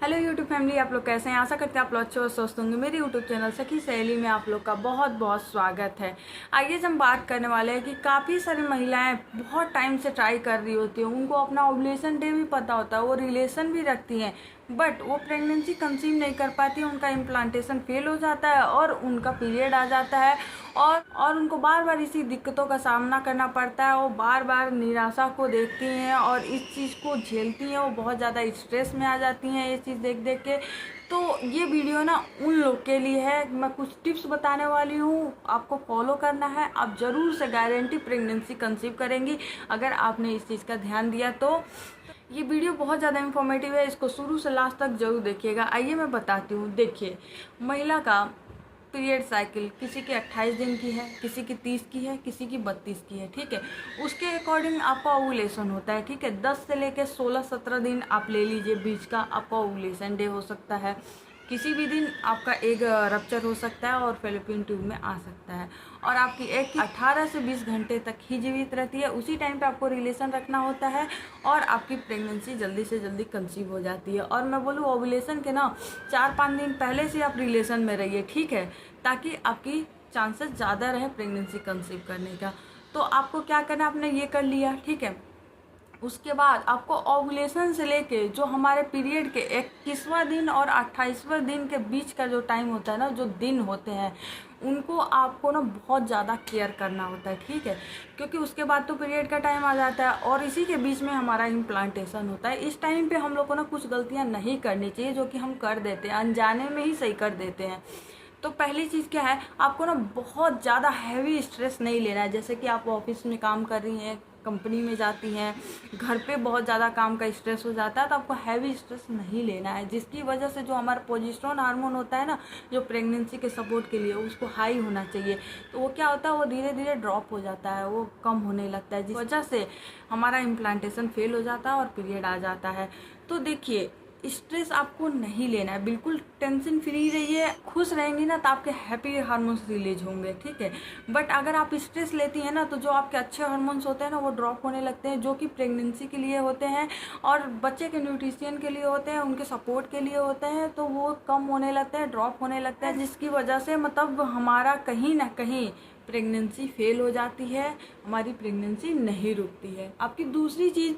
Hello YouTube family, आप लोग कैसे हैं। आशा करते हैं आप लोग अच्छे और स्वस्थ होंगे। मेरे यूट्यूब चैनल सखी सहेली में आप लोग का बहुत बहुत स्वागत है। आइए हम बात करने वाले हैं कि काफ़ी सारी महिलाएं बहुत टाइम से ट्राई कर रही होती हैं, उनको अपना ओवुलेशन डे भी पता होता है, वो रिलेशन भी रखती हैं, बट वो प्रेगनेंसी कंसीव नहीं कर पाती, उनका इम्प्लांटेशन फेल हो जाता है और उनका पीरियड आ जाता है और उनको बार बार इसी दिक्कतों का सामना करना पड़ता है। वो बार बार निराशा को देखती हैं और इस चीज़ को झेलती हैं, वो बहुत ज़्यादा स्ट्रेस में आ जाती हैं ये चीज़ देख देख के। तो ये वीडियो ना उन लोग के लिए है। मैं कुछ टिप्स बताने वाली हूँ, आपको फॉलो करना है। आप ज़रूर से गारंटी प्रेगनेंसी कंसीव करेंगी अगर आपने इस चीज़ का ध्यान दिया तो। ये वीडियो बहुत ज़्यादा इन्फॉर्मेटिव है, इसको शुरू से लास्ट तक जरूर देखिएगा। आइए मैं बताती हूँ। देखिए, महिला का पीरियड साइकिल किसी की 28 दिन की है, किसी की 30 की है, किसी की 32 की है, ठीक है। उसके अकॉर्डिंग आपका ओवुलेशन होता है, ठीक है। 10 से लेकर 16-17 दिन आप ले लीजिए, बीच का आपका ओवुलेशन डे हो सकता है। किसी भी दिन आपका एग रप्चर हो सकता है और फैलोपियन ट्यूब में आ सकता है। और आपकी एग 18 से 20 घंटे तक ही जीवित रहती है, उसी टाइम पे आपको रिलेशन रखना होता है और आपकी प्रेगनेंसी जल्दी से जल्दी कंसीव हो जाती है। और मैं बोलूँ ओवुलेशन के ना 4-5 दिन पहले से आप रिलेशन में रहिए, ठीक है, ताकि आपकी चांसेस ज़्यादा रहे प्रेगनेंसी कंसीव करने का। तो आपको क्या करना, आपने ये कर लिया, ठीक है। उसके बाद आपको ओवुलेशन से लेके जो हमारे पीरियड के 21वां दिन और 28वां दिन के बीच का जो टाइम होता है ना, जो दिन होते हैं, उनको आपको ना बहुत ज़्यादा केयर करना होता है, ठीक है। क्योंकि उसके बाद तो पीरियड का टाइम आ जाता है और इसी के बीच में हमारा इम्प्लांटेशन होता है। इस टाइम पे हम लोग को ना कुछ गलतियां नहीं करनी चाहिए, जो कि हम कर देते हैं, अनजाने में ही सही कर देते हैं। तो पहली चीज़ क्या है, आपको ना बहुत ज़्यादा हैवी स्ट्रेस नहीं लेना है। जैसे कि आप ऑफिस में काम कर रही हैं, कंपनी में जाती हैं, घर पे बहुत ज़्यादा काम का स्ट्रेस हो जाता है, तो आपको हैवी स्ट्रेस नहीं लेना है, जिसकी वजह से जो हमारा प्रोजेस्टेरोन हार्मोन होता है ना, जो प्रेगनेंसी के सपोर्ट के लिए, उसको हाई होना चाहिए। तो वो क्या होता है, वो धीरे धीरे ड्रॉप हो जाता है, वो कम होने लगता है, जिस वजह से हमारा इम्प्लांटेशन फेल हो जाता है और पीरियड आ जाता है। तो देखिए, स्ट्रेस आपको नहीं लेना है, बिल्कुल टेंशन फ्री रहिए। खुश रहेंगी ना तो आपके हैप्पी हार्मोन्स रिलीज होंगे, ठीक है। बट अगर आप स्ट्रेस लेती हैं ना, तो जो आपके अच्छे हार्मोन्स होते हैं ना, वो ड्रॉप होने लगते हैं, जो कि प्रेगनेंसी के लिए होते हैं और बच्चे के न्यूट्रिशन के लिए होते हैं, उनके सपोर्ट के लिए होते हैं। तो वो कम होने लगते हैं, ड्रॉप होने लगता है, जिसकी वजह से मतलब हमारा कहीं ना कहीं प्रेगनेंसी फेल हो जाती है, हमारी प्रेगनेंसी नहीं रुकती है। आपकी दूसरी चीज़,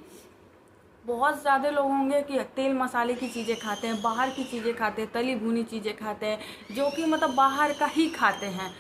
बहुत ज़्यादा लोग होंगे कि तेल मसाले की चीज़ें खाते हैं, बाहर की चीज़ें खाते हैं, तली भुनी चीज़ें खाते हैं, जो कि मतलब बाहर का ही खाते हैं।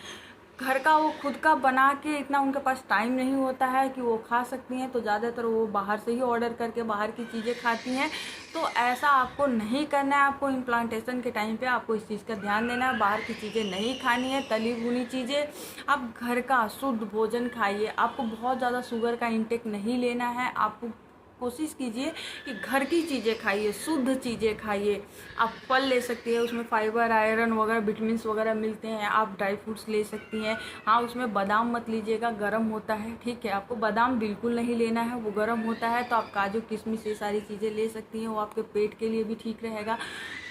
घर का वो खुद का बना के इतना उनके पास टाइम नहीं होता है कि वो खा सकती हैं, तो ज़्यादातर वो बाहर से ही ऑर्डर करके बाहर की चीज़ें खाती हैं। तो ऐसा आपको नहीं करना है। आपको इम्प्लांटेशन के टाइम पे आपको इस चीज़ का ध्यान देना है, बाहर की चीज़ें नहीं खानी है, तली भुनी चीज़ें। आप घर का शुद्ध भोजन खाइए। आपको बहुत ज़्यादा शुगर का इंटेक नहीं लेना है। आपको कोशिश कीजिए कि घर की चीज़ें खाइए, शुद्ध चीज़ें खाइए। आप फल ले सकती हैं, उसमें फाइबर, आयरन वगैरह, विटामिन वगैरह मिलते हैं। आप ड्राई फ्रूट्स ले सकती हैं। हाँ, उसमें बादाम मत लीजिएगा, गर्म होता है, ठीक है। आपको बादाम बिल्कुल नहीं लेना है, वो गर्म होता है। तो आप काजू, किशमिश, ये सारी चीज़ें ले सकती हैं, वो आपके पेट के लिए भी ठीक रहेगा।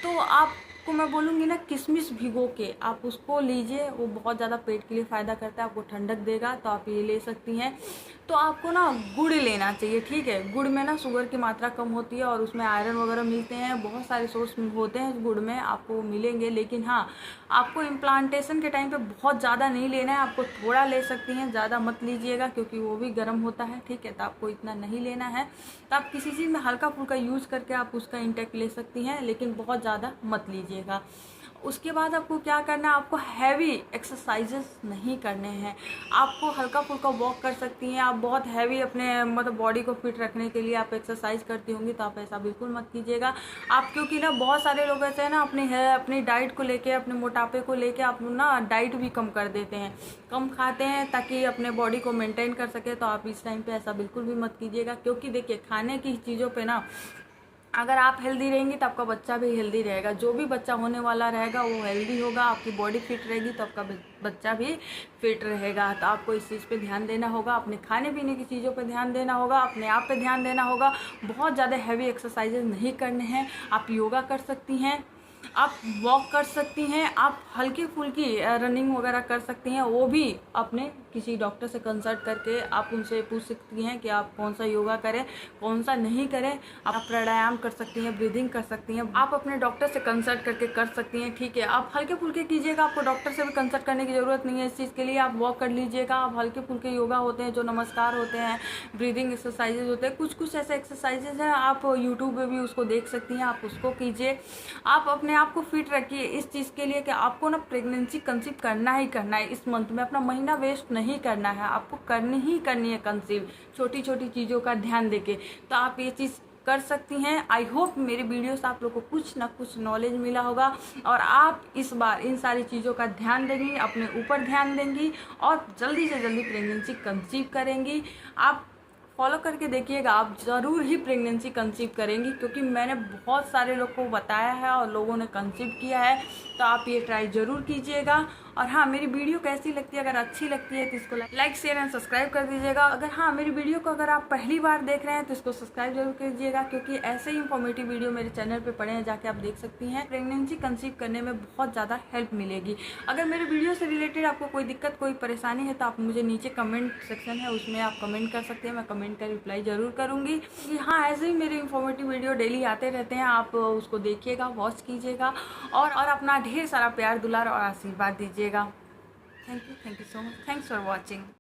तो आपको मैं बोलूँगी ना, किशमिश भिगो के आप उसको लीजिए, वो बहुत ज़्यादा पेट के लिए फ़ायदा करता है, आपको ठंडक देगा, तो आप ये ले सकती हैं। तो आपको ना गुड़ लेना चाहिए, ठीक है। गुड़ में ना शुगर की मात्रा कम होती है और उसमें आयरन वगैरह मिलते हैं, बहुत सारे सोर्स होते हैं गुड़ में, आपको मिलेंगे। लेकिन हाँ, आपको इम्प्लांटेशन के टाइम पे बहुत ज़्यादा नहीं लेना है, आपको थोड़ा ले सकती हैं, ज़्यादा मत लीजिएगा, क्योंकि वो भी गर्म होता है, ठीक है। तो आपको इतना नहीं लेना है। तो आप किसी चीज़ में हल्का फुल्का यूज़ करके आप उसका इंटेक ले सकती हैं, लेकिन बहुत ज़्यादा मत लीजिएगा। उसके बाद आपको क्या करना है, आपको हैवी एक्सरसाइजेस नहीं करने हैं। आपको हल्का फुल्का वॉक कर सकती हैं। आप बहुत हैवी अपने मतलब बॉडी को फिट रखने के लिए आप एक्सरसाइज करती होंगी, तो आप ऐसा बिल्कुल मत कीजिएगा। आप क्योंकि ना बहुत सारे लोग ऐसे हैं ना, अपनी डाइट को लेके, अपने मोटापे को लेके आप ना डाइट भी कम कर देते हैं, कम खाते हैं ताकि अपने बॉडी को मेंटेन कर सके। तो आप इस टाइम पे ऐसा बिल्कुल भी मत कीजिएगा, क्योंकि देखिए, खाने की चीज़ों पे ना अगर आप हेल्दी रहेंगी तो आपका बच्चा भी हेल्दी रहेगा। जो भी बच्चा होने वाला रहेगा वो हेल्दी होगा, आपकी बॉडी फिट रहेगी तो आपका बच्चा भी फिट रहेगा। तो आपको इस चीज़ पे ध्यान देना होगा, अपने खाने पीने की चीज़ों पे ध्यान देना होगा, अपने आप पे ध्यान देना होगा। बहुत ज़्यादा हैवी एक्सरसाइजेज नहीं करने हैं। आप योगा कर सकती हैं, आप वॉक कर सकती हैं, आप हल्की फुल्की रनिंग वगैरह कर सकती हैं, वो भी अपने किसी डॉक्टर से कंसल्ट करके आप उनसे पूछ सकती हैं कि आप कौन सा योगा करें, कौन सा नहीं करें। आप प्राणायाम कर सकती हैं, ब्रीदिंग कर सकती हैं, आप अपने डॉक्टर से कंसल्ट करके कर सकती हैं। ठीक है, आप हल्के फुल्के कीजिएगा, आपको डॉक्टर से भी कंसल्ट करने की ज़रूरत नहीं है इस चीज़ के लिए। आप वॉक कर लीजिएगा, आप हल्के फुल्के योगा होते हैं, जो नमस्कार होते हैं, ब्रीदिंग एक्सरसाइजेज होते हैं, कुछ कुछ ऐसे एक्सरसाइजेज हैं, आप यूट्यूब पे भी उसको देख सकती हैं, आप उसको कीजिए। आप अपने आप को फिट रखिए इस चीज़ के लिए कि आपको ना प्रेगनेंसी कंसीव करना ही करना है। इस मंथ में अपना महीना वेस्ट नहीं करना है, आपको करनी है कंसीव, छोटी छोटी चीज़ों का ध्यान देके। तो आप ये चीज़ कर सकती हैं। आई होप मेरी वीडियो से आप लोग को कुछ ना कुछ नॉलेज मिला होगा और आप इस बार इन सारी चीज़ों का ध्यान देंगी, अपने ऊपर ध्यान देंगी और जल्दी से जल्दी प्रेगनेंसी कंसीव करेंगी। आप फॉलो करके देखिएगा, आप ज़रूर ही प्रेगनेंसी कंसीव करेंगी, क्योंकि मैंने बहुत सारे लोग को बताया है और लोगों ने कंसीव किया है। तो आप ये ट्राई ज़रूर कीजिएगा। और हाँ, मेरी वीडियो कैसी लगती है, अगर अच्छी लगती है तो इसको लाइक शेयर एंड सब्सक्राइब कर दीजिएगा। अगर हाँ, मेरी वीडियो को अगर आप पहली बार देख रहे हैं तो इसको सब्सक्राइब जरूर कीजिएगा, क्योंकि ऐसे ही इंफॉर्मेटिव वीडियो मेरे चैनल पे पड़े हैं, जाके आप देख सकती हैं। प्रेगनेंसी कंसीव करने में बहुत ज़्यादा हेल्प मिलेगी। अगर मेरे वीडियो से रिलेटेड आपको कोई दिक्कत, कोई परेशानी है तो आप मुझे नीचे कमेंट सेक्शन है, उसमें आप कमेंट कर सकते हैं, मैं कमेंट का रिप्लाई ज़रूर करूँगी। कि हाँ, ऐसे ही मेरे इंफॉर्मेटिव वीडियो डेली आते रहते हैं, आप उसको देखिएगा, वॉच कीजिएगा और अपना ढेर सारा प्यार, दुलार और आशीर्वाद दीजिएगा। Thank you so much, thanks for watching.